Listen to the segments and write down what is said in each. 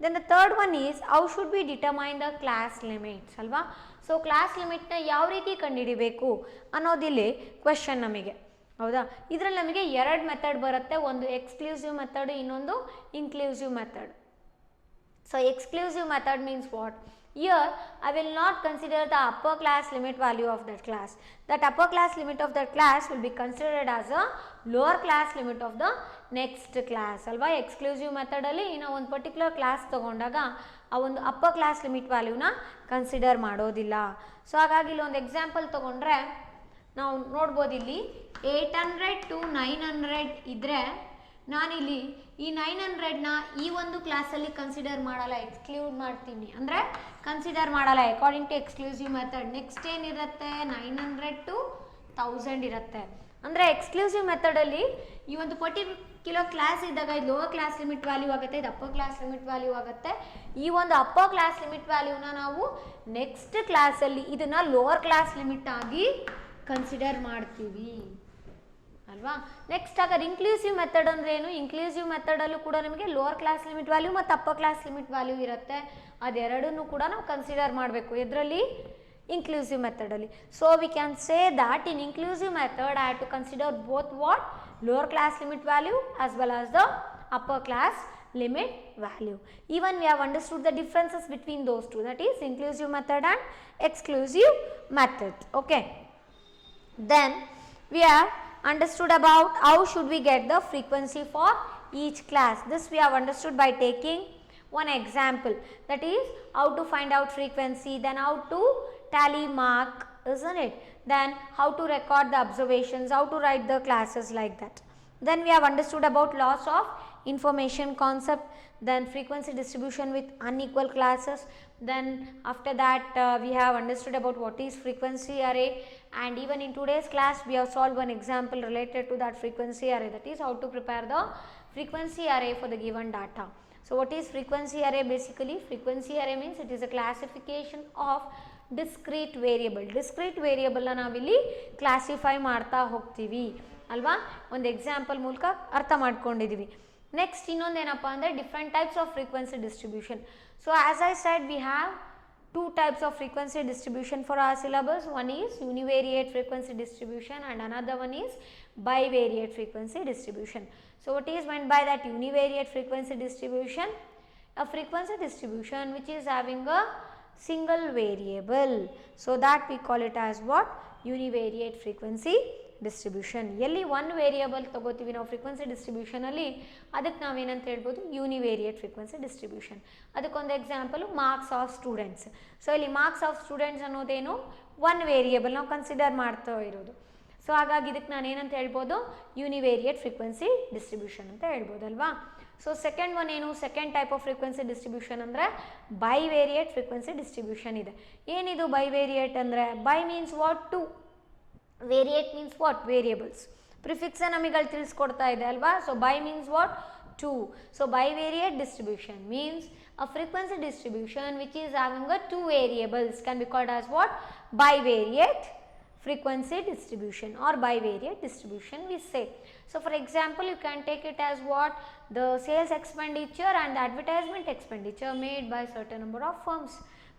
Then the third one is how should we determine the class limits ಅಲ್ವಾ. So class ಲಿಮಿಟ್ನ ಯಾವ ರೀತಿ ಕಂಡುಹಿಡಿಬೇಕು ಅನ್ನೋದಿಲ್ಲಿ ಕ್ವೆಶನ್ ನಮಗೆ, ಹೌದಾ. ಇದರಲ್ಲಿ ನಮಗೆ ಎರಡು ಮೆಥಡ್ ಬರುತ್ತೆ, ಒಂದು ಎಕ್ಸ್ಕ್ಲೂಸಿವ್ ಮೆಥಡ್, ಇನ್ನೊಂದು inclusive method. So exclusive method means what? Here I will not consider the upper class limit value of that class. That upper class limit of that class will be considered as a lower class limit of the next class ಅಲ್ವಾ. Exclusive ಮೆಥಡಲ್ಲಿ ನಾವು ಒಂದು particular class ತೊಗೊಂಡಾಗ ಆ ಒಂದು upper class limit ವ್ಯಾಲ್ಯೂನ consider ಮಾಡೋದಿಲ್ಲ. So ಹಾಗಾಗಿ ಇಲ್ಲಿ ಒಂದು ಎಕ್ಸಾಂಪಲ್ ತೊಗೊಂಡ್ರೆ ನಾವು ನೋಡ್ಬೋದು, ಇಲ್ಲಿ 800 to 900 ಇದ್ದರೆ ನಾನಿಲ್ಲಿ ಈ 900ನ ಈ ಒಂದು ಕ್ಲಾಸಲ್ಲಿ ಕನ್ಸಿಡರ್ ಮಾಡಲ್ಲ, ಎಕ್ಸ್ಕ್ಲೂಡ್ ಮಾಡ್ತೀನಿ, ಅಂದರೆ ಕನ್ಸಿಡರ್ ಮಾಡಲ್ಲ according to exclusive method. Next ಏನಿರುತ್ತೆ 900 to 1000 ಇರುತ್ತೆ. ಅಂದರೆ ಎಕ್ಸ್ಕ್ಲೂಸಿವ್ ಮೆಥಡಲ್ಲಿ ಈ ಒಂದು ಪರ್ಟಿಕ್ಯುಲರ್ ಕ್ಲಾಸ್ ಇದ್ದಾಗ ಇದು ಲೋವರ್ ಕ್ಲಾಸ್ ಲಿಮಿಟ್ ವ್ಯಾಲ್ಯೂ ಆಗುತ್ತೆ, ಇದು ಅಪ್ಪರ್ ಕ್ಲಾಸ್ ಲಿಮಿಟ್ ವ್ಯಾಲ್ಯೂ ಆಗುತ್ತೆ. ಈ ಒಂದು ಅಪ್ಪರ್ ಕ್ಲಾಸ್ ಲಿಮಿಟ್ ವ್ಯಾಲ್ಯೂನ ನಾವು ನೆಕ್ಸ್ಟ್ ಕ್ಲಾಸಲ್ಲಿ ಇದನ್ನು ಲೋವರ್ ಕ್ಲಾಸ್ ಲಿಮಿಟ್ ಆಗಿ ಕನ್ಸಿಡರ್ ಮಾಡ್ತೀವಿ ಅಲ್ವಾ. ನೆಕ್ಸ್ಟ್ ಹಾಗಾದ್ರೆ ಇನ್ಕ್ಲೂಸಿವ್ ಮೆಥಡ್ ಅಂದ್ರೆ ಏನು? ಇನ್ಕ್ಲೂಸಿವ್ ಮೆಥಡಲ್ಲೂ ಕೂಡ ನಮಗೆ ಲೋವರ್ ಕ್ಲಾಸ್ ಲಿಮಿಟ್ ವ್ಯಾಲ್ಯೂ ಮತ್ತು ಅಪ್ಪರ್ ಕ್ಲಾಸ್ ಲಿಮಿಟ್ ವ್ಯಾಲ್ಯೂ ಇರುತ್ತೆ. ಅದೆರಡನ್ನೂ ಕೂಡ ನಾವು ಕನ್ಸಿಡರ್ ಮಾಡಬೇಕು ಇದರಲ್ಲಿ, ಇನ್ಕ್ಲೂಸಿವ್ ಮೆಥಡಲ್ಲಿ. So we can say that in inclusive method I have to consider both what lower class limit value as well as the upper class limit value. Even we have understood the differences between those two, that is inclusive method and exclusive method. Okay, then we have understood about how should we get the frequency for each class. This we have understood by taking one example, that is how to find out frequency, then how to tally mark, isn't it? Then how to record the observations, how to write the classes like that. Then we have understood about loss of information concept, then frequency distribution with unequal classes. Then after that we have understood about what is frequency array, and even in today's class we have solved one example related to that frequency array, that is how to prepare the frequency array for the given data. So what is frequency array? Basically frequency array means it is a classification of discrete variable. Discrete ವೇರಿಯಬಲ್ನ ನಾವಿಲ್ಲಿ classify ಮಾಡ್ತಾ ಹೋಗ್ತೀವಿ ಅಲ್ವಾ, ಒಂದು example ಮೂಲಕ ಅರ್ಥ ಮಾಡ್ಕೊಂಡಿದ್ದೀವಿ. Next ಇನ್ನೊಂದೇನಪ್ಪ ಅಂದರೆ different types of frequency distribution. So as I said we have two types of frequency distribution for our syllabus. One is univariate frequency distribution and another one is bivariate frequency distribution. So what is meant by that univariate frequency distribution? A frequency distribution which is having a single variable, so that we call it as what? Univariate frequency distribution. ಎಲ್ಲಿ one variable ತಗೋತೀವಿ ನಾವು frequency ಡಿಸ್ಟ್ರಿಬ್ಯೂಷನಲ್ಲಿ, ಅದಕ್ಕೆ ನಾವೇನಂತ ಹೇಳ್ಬೋದು? Univariate frequency distribution. ಅದಕ್ಕೊಂದು example marks of students. So ಇಲ್ಲಿ marks of students ಅನ್ನೋದೇನು? ಒನ್ ವೇರಿಯಬಲ್ ನಾವು ಕನ್ಸಿಡರ್ ಮಾಡ್ತಾ ಇರೋದು. ಸೊ ಹಾಗಾಗಿ ಇದಕ್ಕೆ ನಾನು ಏನಂತ ಹೇಳ್ಬೋದು? ಯೂನಿವೇರಿಯೇಟ್ ಫ್ರೀಕ್ವೆನ್ಸಿ ಡಿಸ್ಟ್ರಿಬ್ಯೂಷನ್ ಅಂತ ಹೇಳ್ಬೋದಲ್ವಾ. ಸೊ ಸೆಕೆಂಡ್ ಒನ್ ಏನು? Second type of frequency distribution ಅಂದರೆ ಬೈವೇರಿಯೇಟ್ ಫ್ರೀಕ್ವೆನ್ಸಿ ಡಿಸ್ಟ್ರಿಬ್ಯೂಷನ್ ಇದೆ. ಏನಿದು ಬೈವೇರಿಯೇಟ್ ಅಂದರೆ? Bi means what? Two. Variate means what? Variables. Prefix ನಮಗೆ ಅಲ್ಲಿ ತಿಳಿಸ್ಕೊಡ್ತಾ ಇದೆ ಅಲ್ವಾ. So bi means what? Two. So bivariate distribution means a frequency distribution which is having a two variables can be called as what? Bivariate frequency distribution or bivariate distribution we say. So for example you can take it as what? The sales expenditure and the advertisement expenditure made by certain number of firms,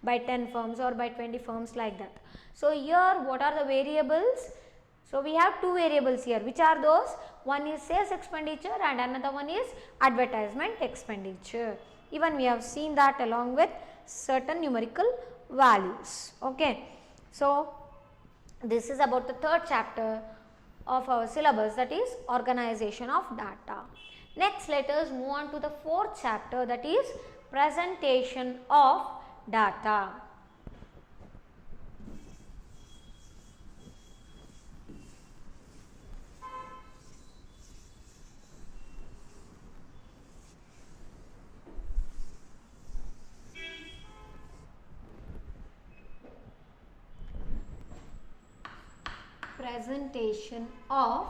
by 10 firms or by 20 firms, like that. So here what are the variables? So we have two variables here. Which are those? One is sales expenditure and another one is advertisement expenditure. Even we have seen that along with certain numerical values. Okay, so this is about the third chapter of our syllabus, that is organization of data. Next let us move on to the fourth chapter, that is presentation of data. Presentation of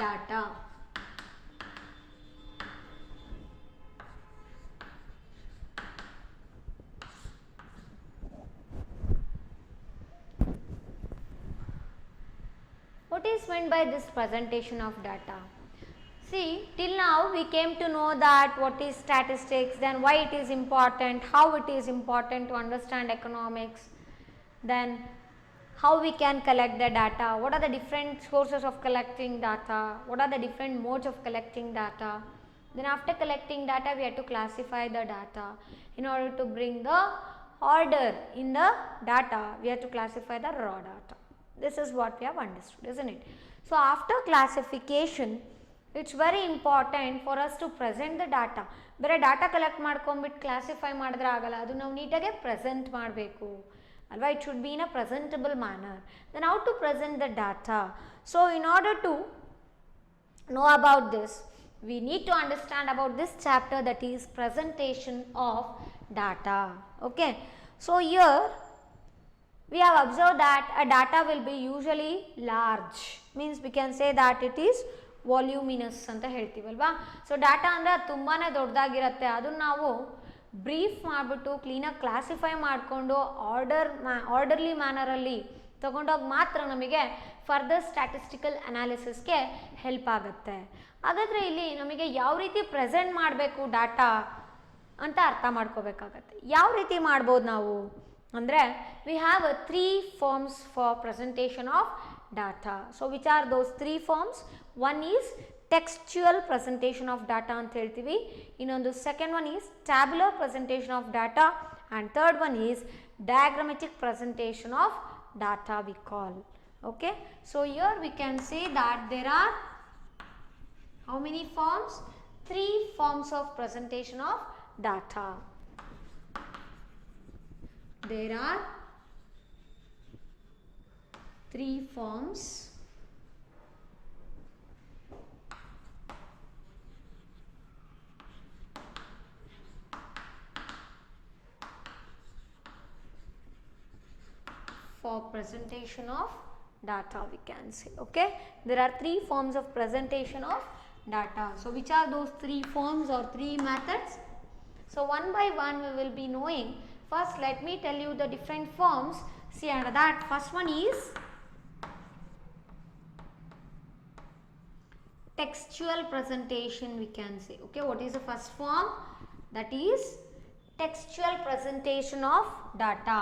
data. What is meant by this presentation of data? See, till now we came to know that what is statistics, then why it is important, how it is important to understand economics, then how we can collect the data, what are the different sources of collecting data, what are the different modes of collecting data. Then after collecting data, we have to classify the data. In order to bring the order in the data, we have to classify the raw data. This is what we have understood, isn't it? So after classification, it's very important for us to present the data. ಬೇರೆ data collect ಮಾಡ್ಕೊಂಡ್ಬಿಟ್ಟು classify ಮಾಡಿದ್ರೆ ಆಗಲ್ಲ, ಅದು ನಾವು ನೀಟಾಗೆ present ಮಾಡಬೇಕು ಅಲ್ವಾ. It should be in a presentable manner. Then how to present the data. So in order to know about this, we need to understand about this chapter, that is presentation of data. Okay, so here we have observed that a data will be usually large, means we can say that it is voluminous ಅಂತ ಹೇಳ್ತೀವಲ್ವಾ. So data ಅಂದರೆ ಅದು ತುಂಬಾ ದೊಡ್ಡದಾಗಿರುತ್ತೆ, ಅದನ್ನು ನಾವು brief ಮಾಡಿಬಿಟ್ಟು ಕ್ಲೀನಾಗಿ classify ಮಾಡಿಕೊಂಡು orderly ಮ್ಯಾನರಲ್ಲಿ ತೊಗೊಂಡೋಗಿ ಮಾತ್ರ ನಮಗೆ ಫರ್ದರ್ ಸ್ಟ್ಯಾಟಿಸ್ಟಿಕಲ್ ಅನಾಲಿಸಿಸ್ಗೆ ಹೆಲ್ಪ್ ಆಗುತ್ತೆ. ಹಾಗಾದರೆ ಇಲ್ಲಿ ನಮಗೆ ಯಾವ ರೀತಿ ಪ್ರೆಸೆಂಟ್ ಮಾಡಬೇಕು ಡಾಟಾ ಅಂತ ಅರ್ಥ ಮಾಡ್ಕೋಬೇಕಾಗತ್ತೆ. ಯಾವ ರೀತಿ ಮಾಡ್ಬೋದು ನಾವು ಅಂದರೆ, we have 3 forms for presentation of data. So which are those 3 forms? One is textual presentation of data ಅಂತ ಹೇಳ್ತೀವಿ, ಇನ್ನೊಂದು second one is tabular presentation of data, and third one is diagrammatic presentation of data we call. Okay, so here we can say that there are how many forms? 3 forms of presentation of data. There are 3 forms for presentation of data, we can say. Okay, there are 3 forms of presentation of data. So which are those 3 forms or 3 methods? So one by one we will be knowing. First let me tell you the different forms. See, under that first one is textual presentation, we can say. Okay, what is the first form? That is textual presentation of data.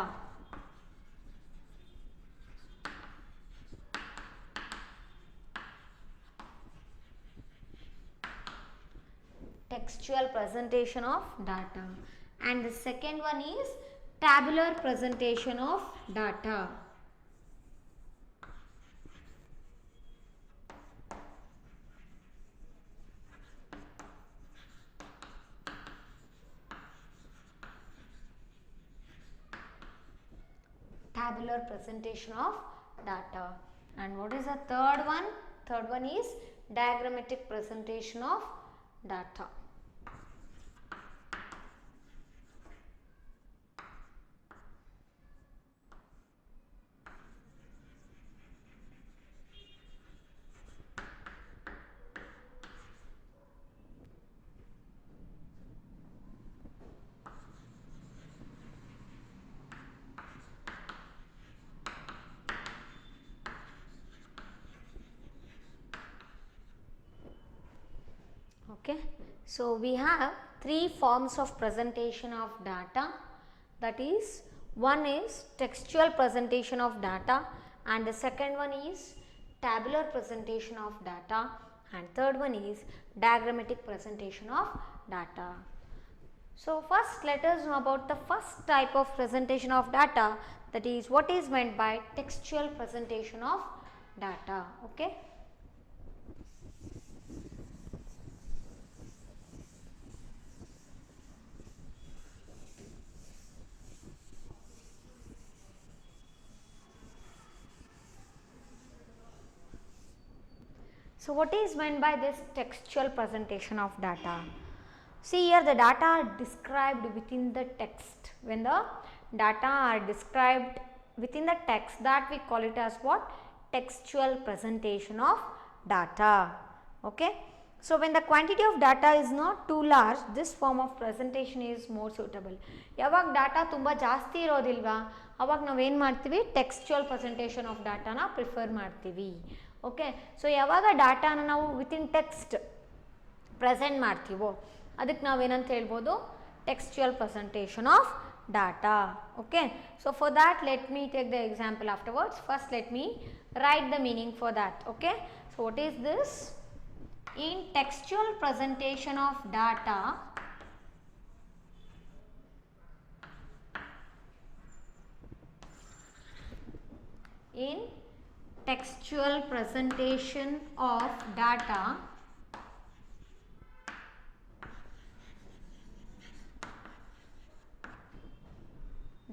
Textual presentation of data. And the second one is tabular presentation of data. Tabular presentation of data. And what is the third one? Third one is diagrammatic presentation of data. Okay, so we have 3 forms of presentation of data, that is, one is textual presentation of data, and the second one is tabular presentation of data, and third one is diagrammatic presentation of data. So first let us know about the first type of presentation of data, that is what is meant by textual presentation of data. Okay, so what is meant by this textual presentation of data? See, here the data are described within the text. When the data are described within the text, that we call it as what? Textual presentation of data. Okay, so when the quantity of data is not too large, this form of presentation is more suitable. ಯಾವಾಗ data ತುಂಬ ಜಾಸ್ತಿ ಇರೋದಿಲ್ವಾ, ಅವಾಗ ನಾವು ಏನು ಮಾಡ್ತೀವಿ, ಟೆಕ್ಸ್ಚುವಲ್ presentation of ಡಾಟಾನ prefer ಮಾಡ್ತೀವಿ. Okay, so ಯಾವಾಗ ಡಾಟಾನ ನಾವು ವಿತಿನ್ ಟೆಕ್ಸ್ಟ್ ಪ್ರೆಸೆಂಟ್ ಮಾಡ್ತೀವೋ ಅದಕ್ಕೆ ನಾವೇನಂತ ಹೇಳ್ಬೋದು, textual presentation of data. Okay, so for that let me take the example afterwards. First let me write the meaning for that. Okay, so what is this? In textual presentation of data, in textual presentation of data,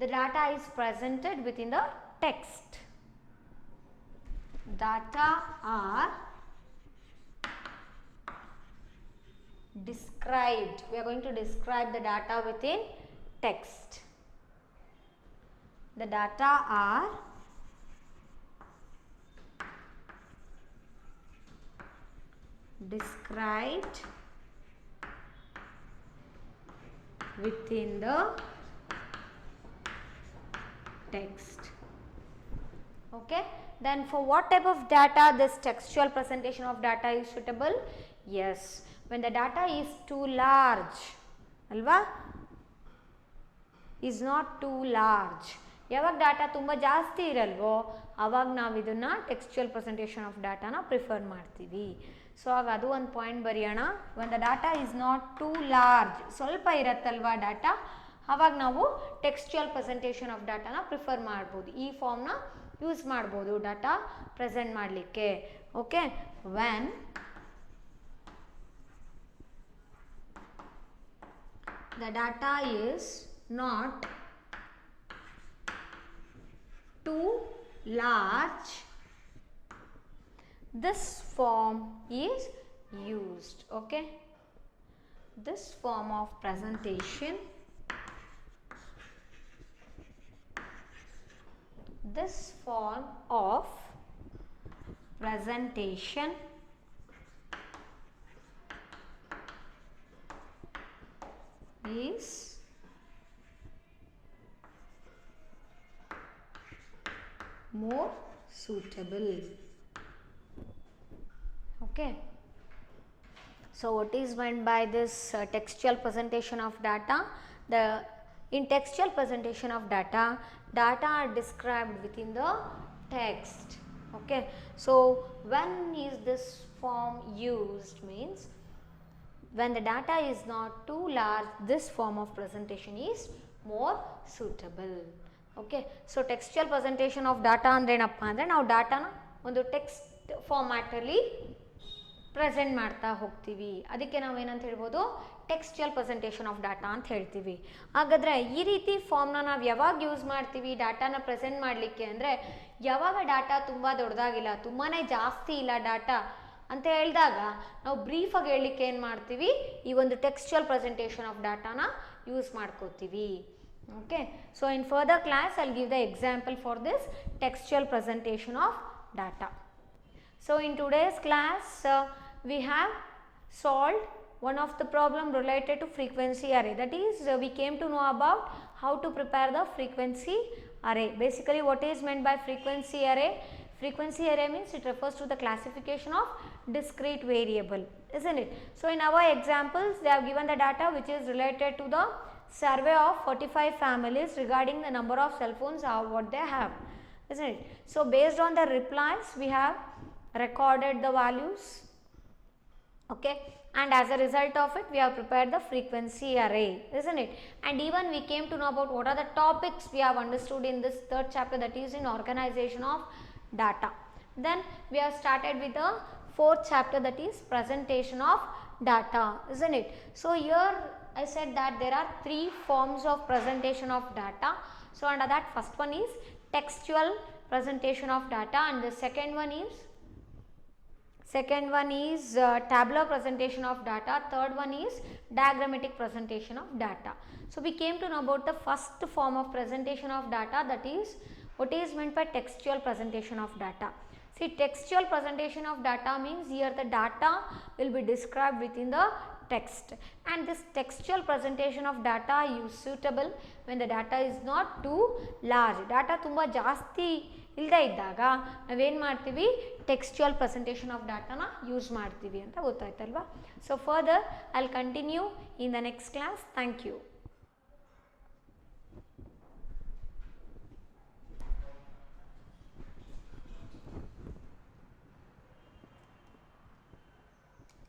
the data is presented within the text. Data are described. We are going to describe the data within text. The data are described within the text. Okay, then for what type of data this textual presentation of data is suitable? Yes, when the data is too large, alva, is not too large. ಯಾವಾಗ data ತುಂಬ ಜಾಸ್ತಿ ಇರಲ್ವೋ ಆವಾಗ ನಾವು ಇದನ್ನು textual presentation of ಡಾಟಾನ prefer ಮಾಡ್ತೀವಿ. So ಆಗ ಅದು ಒಂದು ಪಾಯಿಂಟ್ ಬರೆಯೋಣ. when the data is not too large, ಸ್ವಲ್ಪ ಇರತ್ತಲ್ವಾ ಡಾಟಾ, ಆವಾಗ ನಾವು ಟೆಕ್ಸ್ಚುಯಲ್ ಪ್ರೆಸೆಂಟೇಷನ್ ಆಫ್ ಡಾಟಾನ ಪ್ರಿಫರ್ ಮಾಡ್ಬೋದು. ಈ ಫಾರ್ಮ್ನ ಯೂಸ್ ಮಾಡ್ಬೋದು ಡಾಟಾ ಪ್ರೆಸೆಂಟ್ ಮಾಡಲಿಕ್ಕೆ. Okay, when the data is not too large, this form is used. Okay, this form of presentation, this form of presentation is more suitable. Okay, so what is meant by this textual presentation of data? In textual presentation of data, data are described within the text. Okay, so when is this form used means when the data is not too large, this form of presentation is more suitable. Okay, so textual presentation of data ಅಂದ್ರೆ ಏನಪ್ಪ ಅಂದರೆ ನಾವು ಡಾಟಾನ ಒಂದು text ಫಾರ್ಮ್ಯಾಟಲ್ಲಿ present ಮಾಡ್ತಾ ಹೋಗ್ತೀವಿ. ಅದಕ್ಕೆ ನಾವು ಏನಂತ ಹೇಳ್ಬೋದು, ಟೆಕ್ಸ್ಚುಯಲ್ ಪ್ರೆಸೆಂಟೇಷನ್ ಆಫ್ ಡಾಟಾ ಅಂತ ಹೇಳ್ತೀವಿ. ಹಾಗಾದರೆ ಈ ರೀತಿ ಫಾರ್ಮ್ನ ನಾವು ಯಾವಾಗ ಯೂಸ್ ಮಾಡ್ತೀವಿ ಡಾಟಾನ ಪ್ರೆಸೆಂಟ್ ಮಾಡಲಿಕ್ಕೆ ಅಂದರೆ, ಯಾವಾಗ ಡಾಟಾ ತುಂಬ ದೊಡ್ಡದಾಗಿಲ್ಲ, ತುಂಬಾ ಜಾಸ್ತಿ ಇಲ್ಲ ಡಾಟಾ ಅಂತ ಹೇಳಿದಾಗ ನಾವು ಬ್ರೀಫಾಗಿ ಹೇಳಲಿಕ್ಕೆ ಏನು ಮಾಡ್ತೀವಿ, ಈ ಒಂದು ಟೆಕ್ಸ್ಚುಯಲ್ ಪ್ರೆಸೆಂಟೇಷನ್ ಆಫ್ ಡಾಟಾನ ಯೂಸ್ ಮಾಡ್ಕೋತೀವಿ. Okay, so in further class I'll give the example for this textual presentation of data. So in today's class we have solved one of the problem related to frequency array. That is we came to know about how to prepare the frequency array. Basically what is meant by frequency array? Frequency array means it refers to the classification of discrete variable, isn't it? So in our examples they have given the data which is related to the survey of 45 families regarding the number of cell phones or what they have, isn't it? So based on the replies we have recorded the values. Okay, and as a result of it we have prepared the frequency array, isn't it? And even we came to know about what are the topics we have understood in this third chapter, that is in organization of data. Then we have started with the fourth chapter, that is presentation of data, isn't it? So here I said that there are three forms of presentation of data. So under that first one is textual presentation of data, and the second one is tabular presentation of data, third one is diagrammatic presentation of data. So we came to know about the first form of presentation of data, that is what is meant by textual presentation of data. See, textual presentation of data means here the data will be described within the text, and this textual presentation of data is suitable when the data is not too large. Data ತುಂಬ ಜಾಸ್ತಿ ಇಲ್ಲದೇ ಇದ್ದಾಗ ನಾವೇನು ಮಾಡ್ತೀವಿ, textual presentation of ಡಾಟಾನ use ಮಾಡ್ತೀವಿ ಅಂತ ಗೊತ್ತಾಯ್ತಲ್ವಾ. So further I will continue in the next class. Thank you.